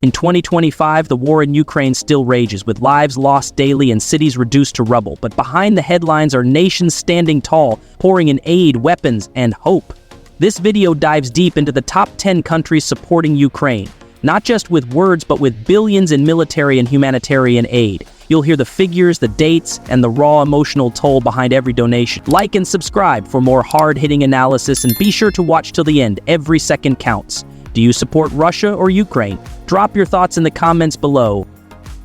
In 2025, the war in Ukraine still rages, with lives lost daily and cities reduced to rubble. But behind the headlines are nations standing tall, pouring in aid, weapons, and hope. This video dives deep into the top 10 countries supporting Ukraine, not just with words, but with billions in military and humanitarian aid. You'll hear the figures, the dates, and the raw emotional toll behind every donation. Like and subscribe for more hard-hitting analysis, and be sure to watch till the end. Every second counts. Do you support Russia or Ukraine? Drop your thoughts in the comments below.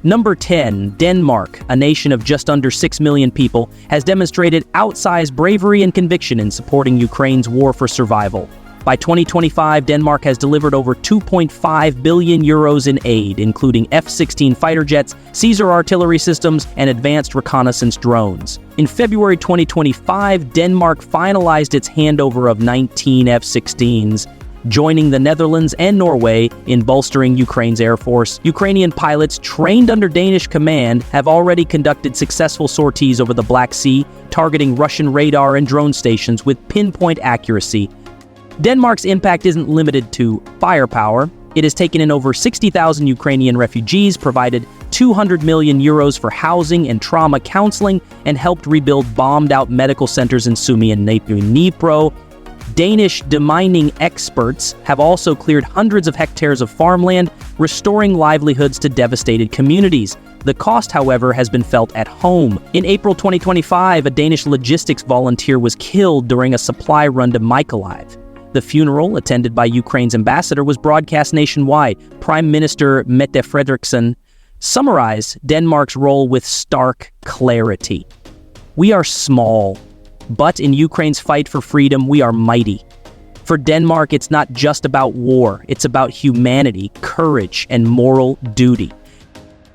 Number 10, Denmark, a nation of just under 6 million people, has demonstrated outsized bravery and conviction in supporting Ukraine's war for survival. By 2025, Denmark has delivered over 2.5 billion euros in aid, including F-16 fighter jets, Caesar artillery systems, and advanced reconnaissance drones. In February 2025, Denmark finalized its handover of 19 F-16s, joining the Netherlands and Norway in bolstering Ukraine's air force. Ukrainian pilots trained under Danish command have already conducted successful sorties over the Black Sea, targeting Russian radar and drone stations with pinpoint accuracy. Denmark's impact isn't limited to firepower. It has taken in over 60,000 Ukrainian refugees, provided 200 million euros for housing and trauma counseling, and helped rebuild bombed-out medical centers in Sumy and Dnipro. Danish demining experts have also cleared hundreds of hectares of farmland, restoring livelihoods to devastated communities. The cost, however, has been felt at home. In April 2025, a Danish logistics volunteer was killed during a supply run to Mykolaiv. The funeral, attended by Ukraine's ambassador, was broadcast nationwide. Prime Minister Mette Frederiksen summarized Denmark's role with stark clarity. "We are small, but in Ukraine's fight for freedom, we are mighty." For Denmark, it's not just about war, it's about humanity, courage, and moral duty.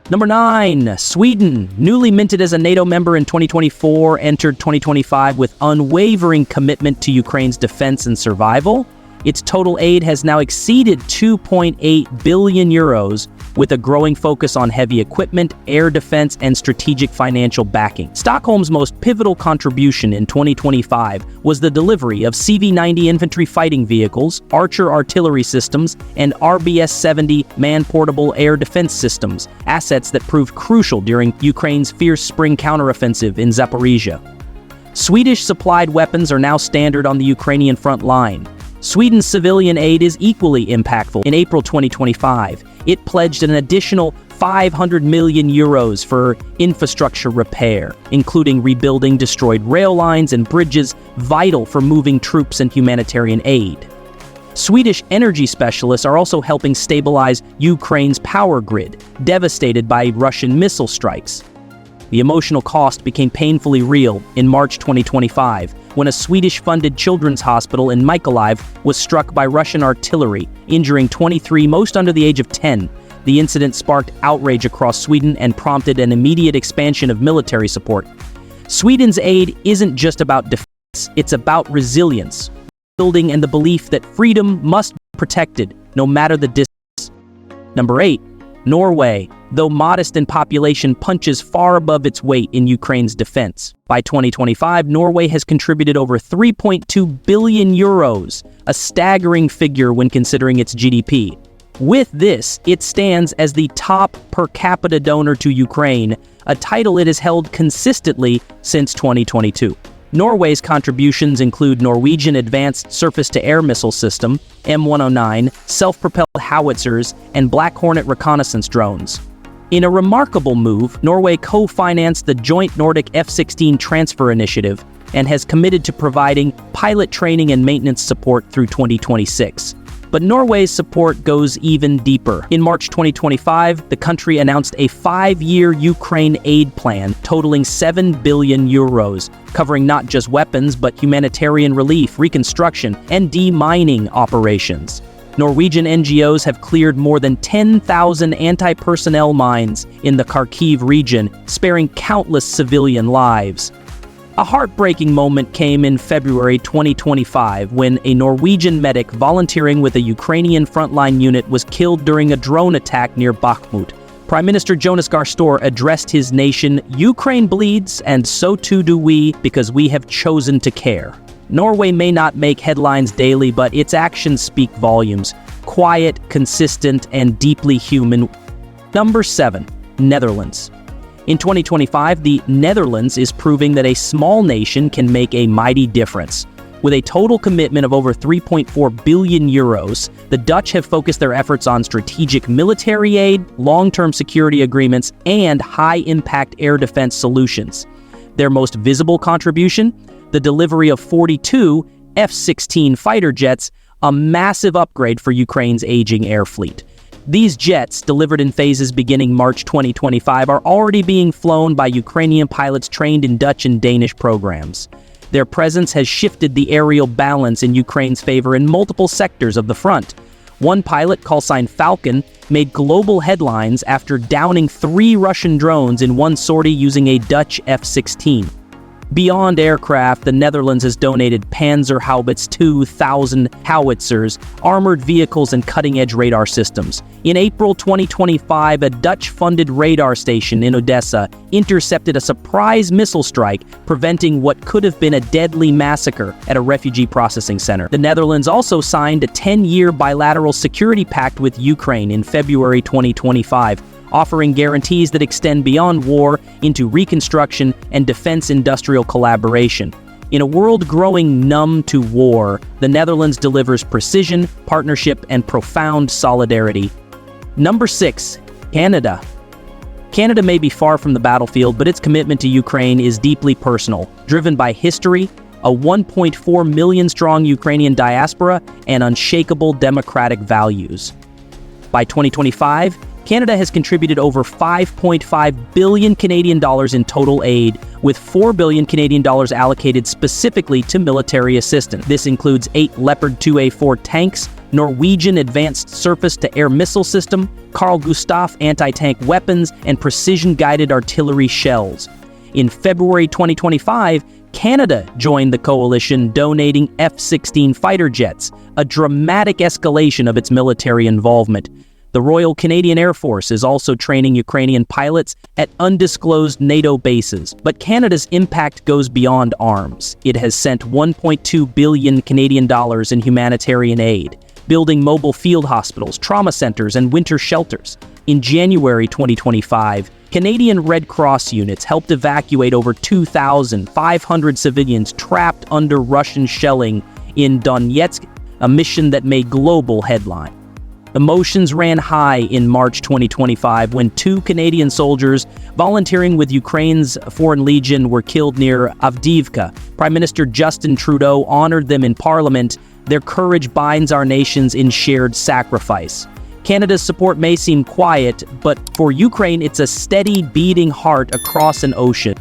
Number 9, Sweden, newly minted as a NATO member in 2024, entered 2025 with unwavering commitment to Ukraine's defense and survival. Its total aid has now exceeded 2.8 billion euros, with a growing focus on heavy equipment, air defense, and strategic financial backing. Stockholm's most pivotal contribution in 2025 was the delivery of CV-90 infantry fighting vehicles, Archer artillery systems, and RBS-70 man-portable air defense systems, assets that proved crucial during Ukraine's fierce spring counteroffensive in Zaporizhia. Swedish-supplied weapons are now standard on the Ukrainian front line. Sweden's civilian aid is equally impactful. In April 2025, it pledged an additional 500 million euros for infrastructure repair, including rebuilding destroyed rail lines and bridges vital for moving troops and humanitarian aid. Swedish energy specialists are also helping stabilize Ukraine's power grid, devastated by Russian missile strikes. The emotional cost became painfully real in March 2025, when a Swedish-funded children's hospital in Mykolaiv was struck by Russian artillery, injuring 23, most under the age of 10. The incident sparked outrage across Sweden and prompted an immediate expansion of military support. Sweden's aid isn't just about defense, it's about resilience, building, and the belief that freedom must be protected, no matter the distance. Number 8, Norway, though modest in population, punches far above its weight in Ukraine's defense. By 2025, Norway has contributed over 3.2 billion euros, a staggering figure when considering its GDP. With this, it stands as the top per capita donor to Ukraine, a title it has held consistently since 2022. Norway's contributions include Norwegian Advanced Surface-to-Air Missile System, M109, self-propelled howitzers, and Black Hornet reconnaissance drones. In a remarkable move, Norway co-financed the joint Nordic F-16 transfer initiative and has committed to providing pilot training and maintenance support through 2026. But Norway's support goes even deeper. In March 2025, the country announced a 5-year Ukraine aid plan totaling 7 billion euros, covering not just weapons, but humanitarian relief, reconstruction, and demining operations. Norwegian NGOs have cleared more than 10,000 anti-personnel mines in the Kharkiv region, sparing countless civilian lives. A heartbreaking moment came in February 2025 when a Norwegian medic volunteering with a Ukrainian frontline unit was killed during a drone attack near Bakhmut. Prime Minister Jonas Gahr Store addressed his nation, "Ukraine bleeds, and so too do we, because we have chosen to care." Norway may not make headlines daily, but its actions speak volumes. quiet, consistent, and deeply human. Number 7. Netherlands. In 2025, the Netherlands is proving that a small nation can make a mighty difference. With a total commitment of over 3.4 billion euros, the Dutch have focused their efforts on strategic military aid, long-term security agreements, and high-impact air defense solutions. Their most visible contribution? The delivery of 42 F-16 fighter jets, a massive upgrade for Ukraine's aging air fleet. These jets, delivered in phases beginning March 2025, are already being flown by Ukrainian pilots trained in Dutch and Danish programs. Their presence has shifted the aerial balance in Ukraine's favor in multiple sectors of the front. One pilot, callsign Falcon, made global headlines after downing 3 Russian drones in one sortie using a Dutch F-16. Beyond aircraft, the Netherlands has donated Panzerhaubitze 2000 howitzers, armored vehicles, and cutting-edge radar systems. In April 2025, a Dutch-funded radar station in Odessa intercepted a surprise missile strike, preventing what could have been a deadly massacre at a refugee processing center. The Netherlands also signed a 10-year bilateral security pact with Ukraine in February 2025, offering guarantees that extend beyond war into reconstruction and defense industrial collaboration. In a world growing numb to war, the Netherlands delivers precision, partnership, and profound solidarity. Number 6. Canada. Canada may be far from the battlefield, but its commitment to Ukraine is deeply personal, driven by history, a 1.4 million-strong Ukrainian diaspora, and unshakable democratic values. By 2025, Canada has contributed over 5.5 billion Canadian dollars in total aid, with 4 billion Canadian dollars allocated specifically to military assistance. This includes 8 Leopard 2A4 tanks, Norwegian advanced surface-to-air missile system, Carl Gustaf anti-tank weapons, and precision-guided artillery shells. In February 2025, Canada joined the coalition, donating F-16 fighter jets, a dramatic escalation of its military involvement. The Royal Canadian Air Force is also training Ukrainian pilots at undisclosed NATO bases, but Canada's impact goes beyond arms. It has sent 1.2 billion Canadian dollars in humanitarian aid, building mobile field hospitals, trauma centers, and winter shelters. In January 2025, Canadian Red Cross units helped evacuate over 2,500 civilians trapped under Russian shelling in Donetsk, a mission that made global headlines. Emotions ran high in March 2025 when 2 Canadian soldiers volunteering with Ukraine's Foreign Legion were killed near Avdiivka. Prime Minister Justin Trudeau honored them in Parliament. Their courage binds our nations in shared sacrifice. Canada's support may seem quiet, but for Ukraine, it's a steady beating heart across an ocean.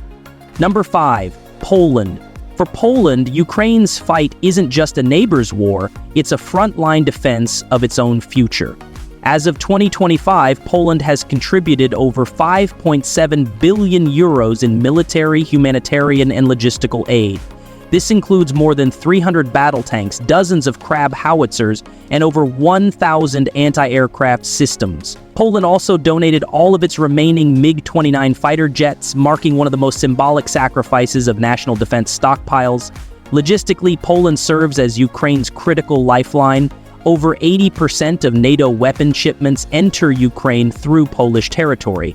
Number 5. Poland. For Poland, Ukraine's fight isn't just a neighbor's war, it's a frontline defense of its own future. As of 2025, Poland has contributed over 5.7 billion euros in military, humanitarian, and logistical aid. This includes more than 300 battle tanks, dozens of Crab howitzers, and over 1,000 anti-aircraft systems. Poland also donated all of its remaining MiG-29 fighter jets, marking one of the most symbolic sacrifices of national defense stockpiles. Logistically, Poland serves as Ukraine's critical lifeline. Over 80% of NATO weapon shipments enter Ukraine through Polish territory.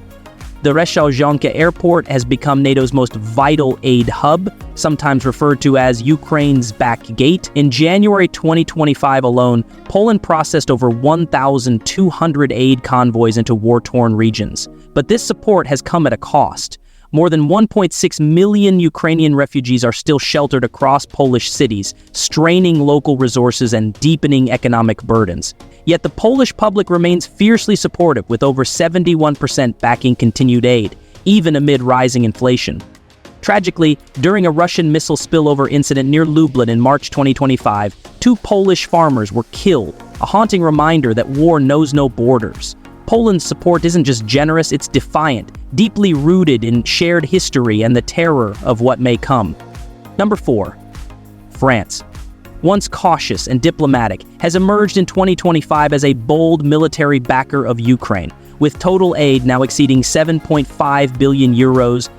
The Rzeszów Airport has become NATO's most vital aid hub, sometimes referred to as Ukraine's back gate. In January 2025 alone, Poland processed over 1,200 aid convoys into war-torn regions. But this support has come at a cost. More than 1.6 million Ukrainian refugees are still sheltered across Polish cities, straining local resources and deepening economic burdens. Yet the Polish public remains fiercely supportive, with over 71% backing continued aid, even amid rising inflation. Tragically, during a Russian missile spillover incident near Lublin in March 2025, 2 Polish farmers were killed, a haunting reminder that war knows no borders. Poland's support isn't just generous, it's defiant, deeply rooted in shared history and the terror of what may come. Number 4. France. Once cautious and diplomatic, has emerged in 2025 as a bold military backer of Ukraine. With total aid now exceeding 7.5 billion euros,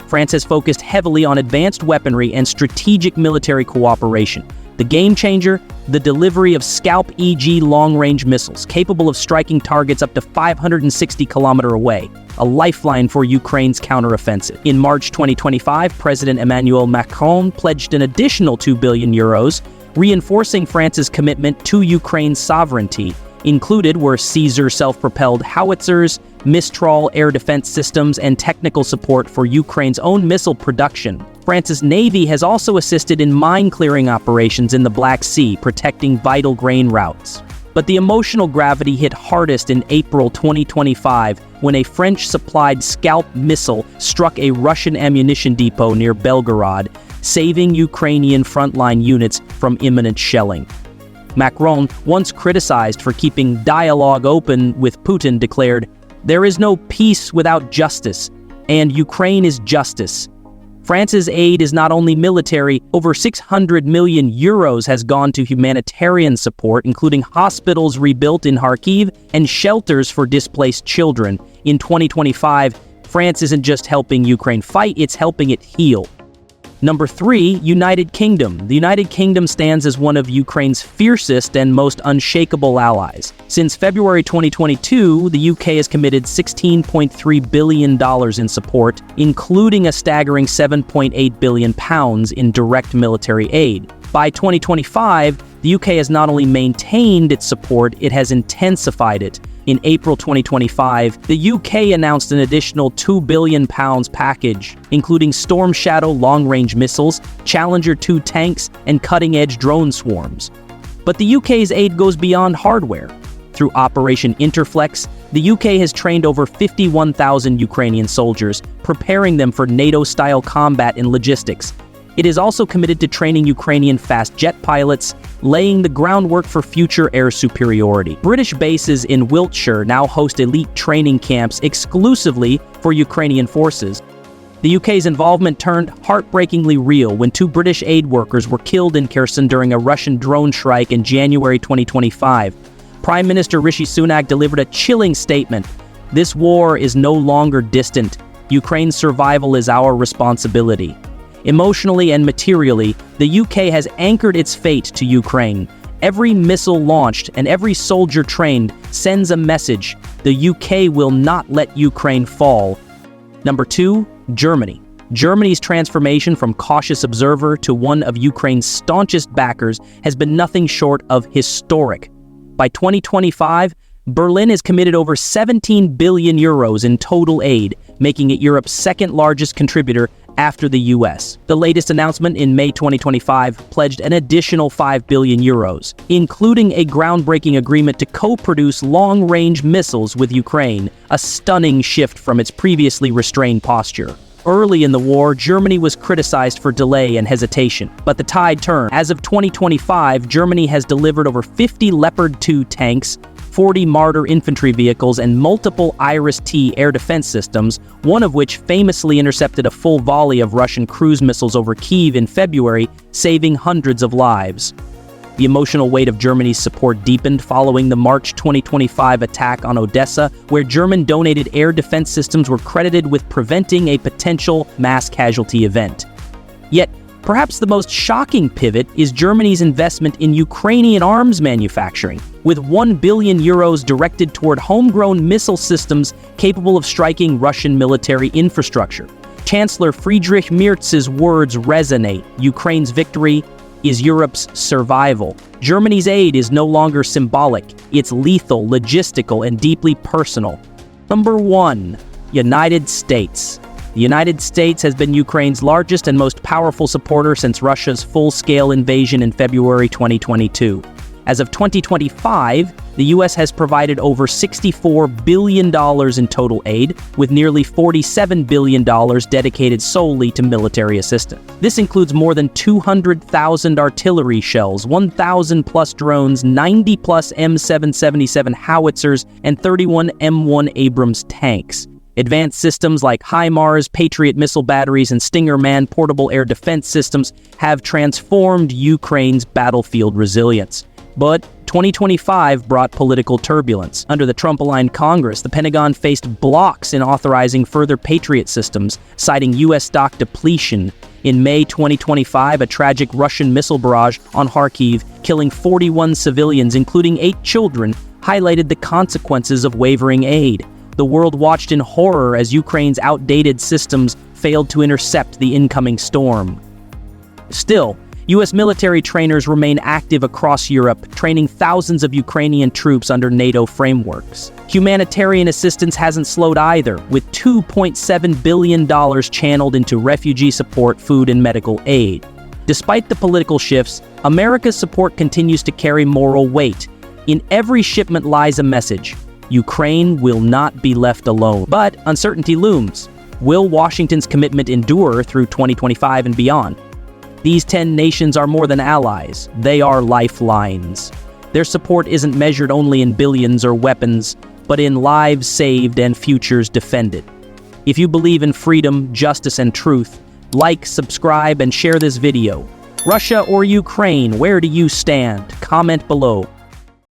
France has focused heavily on advanced weaponry and strategic military cooperation. The game changer? The delivery of Scalp EG long-range missiles, capable of striking targets up to 560 kilometers away, a lifeline for Ukraine's counteroffensive. In March 2025, President Emmanuel Macron pledged an additional 2 billion euros, reinforcing France's commitment to Ukraine's sovereignty. Included were Caesar self-propelled howitzers, Mistral air defense systems, and technical support for Ukraine's own missile production. France's Navy has also assisted in mine-clearing operations in the Black Sea, protecting vital grain routes. But the emotional gravity hit hardest in April 2025 when a French-supplied Scalp missile struck a Russian ammunition depot near Belgorod, saving Ukrainian frontline units from imminent shelling. Macron, once criticized for keeping dialogue open with Putin, declared, "There is no peace without justice, and Ukraine is justice." France's aid is not only military. Over 600 million euros has gone to humanitarian support, including hospitals rebuilt in Kharkiv and shelters for displaced children. In 2025, France isn't just helping Ukraine fight, it's helping it heal. Number 3, United Kingdom. The United Kingdom stands as one of Ukraine's fiercest and most unshakable allies. Since February 2022, the UK has committed $16.3 billion in support, including a staggering £7.8 billion in direct military aid. By 2025, the UK has not only maintained its support, it has intensified it. In April 2025, the UK announced an additional £2 billion package, including Storm Shadow long-range missiles, Challenger 2 tanks, and cutting-edge drone swarms. But the UK's aid goes beyond hardware. Through Operation Interflex, the UK has trained over 51,000 Ukrainian soldiers, preparing them for NATO-style combat and logistics. It is also committed to training Ukrainian fast jet pilots, laying the groundwork for future air superiority. British bases in Wiltshire now host elite training camps exclusively for Ukrainian forces. The UK's involvement turned heartbreakingly real when 2 British aid workers were killed in Kherson during a Russian drone strike in January 2025. Prime Minister Rishi Sunak delivered a chilling statement. "This war is no longer distant. Ukraine's survival is our responsibility." Emotionally and materially, the UK has anchored its fate to Ukraine. Every missile launched and every soldier trained sends a message: the UK will not let Ukraine fall. Number 2, Germany. Germany's transformation from cautious observer to one of Ukraine's staunchest backers has been nothing short of historic. By 2025, Berlin has committed over 17 billion euros in total aid, making it Europe's second largest contributor after the US. The latest announcement in May 2025 pledged an additional 5 billion euros, including a groundbreaking agreement to co-produce long-range missiles with Ukraine, a stunning shift from its previously restrained posture. Early in the war, Germany was criticized for delay and hesitation, but the tide turned. As of 2025, Germany has delivered over 50 Leopard 2 tanks, 40 Marder infantry vehicles, and multiple Iris-T air defense systems, one of which famously intercepted a full volley of Russian cruise missiles over Kyiv in February, saving hundreds of lives. The emotional weight of Germany's support deepened following the March 2025 attack on Odessa, where German-donated air defense systems were credited with preventing a potential mass casualty event. Yet, perhaps the most shocking pivot is Germany's investment in Ukrainian arms manufacturing, with 1 billion euros directed toward homegrown missile systems capable of striking Russian military infrastructure. Chancellor Friedrich Merz's words resonate: Ukraine's victory is Europe's survival. Germany's aid is no longer symbolic, it's lethal, logistical, and deeply personal. Number 1, United States. The United States has been Ukraine's largest and most powerful supporter since Russia's full-scale invasion in February 2022. As of 2025, the U.S. has provided over $64 billion in total aid, with nearly $47 billion dedicated solely to military assistance. This includes more than 200,000 artillery shells, 1,000-plus drones, 90-plus M777 howitzers, and 31 M1 Abrams tanks. Advanced systems like HIMARS, Patriot missile batteries, and Stinger man-portable air defense systems have transformed Ukraine's battlefield resilience. But 2025 brought political turbulence. Under the Trump-aligned Congress, the Pentagon faced blocks in authorizing further Patriot systems, citing U.S. stock depletion. In May 2025, a tragic Russian missile barrage on Kharkiv, killing 41 civilians, including 8 children, highlighted the consequences of wavering aid. The world watched in horror as Ukraine's outdated systems failed to intercept the incoming storm. Still, U.S. military trainers remain active across Europe, training thousands of Ukrainian troops under NATO frameworks. Humanitarian assistance hasn't slowed either, with $2.7 billion channeled into refugee support, food, and medical aid. Despite the political shifts, America's support continues to carry moral weight. In every shipment lies a message: Ukraine will not be left alone. But uncertainty looms. Will Washington's commitment endure through 2025 and beyond? These 10 nations are more than allies. They are lifelines. Their support isn't measured only in billions or weapons, but in lives saved and futures defended. If you believe in freedom, justice, and truth, like, subscribe, and share this video. Russia or Ukraine, where do you stand? Comment below.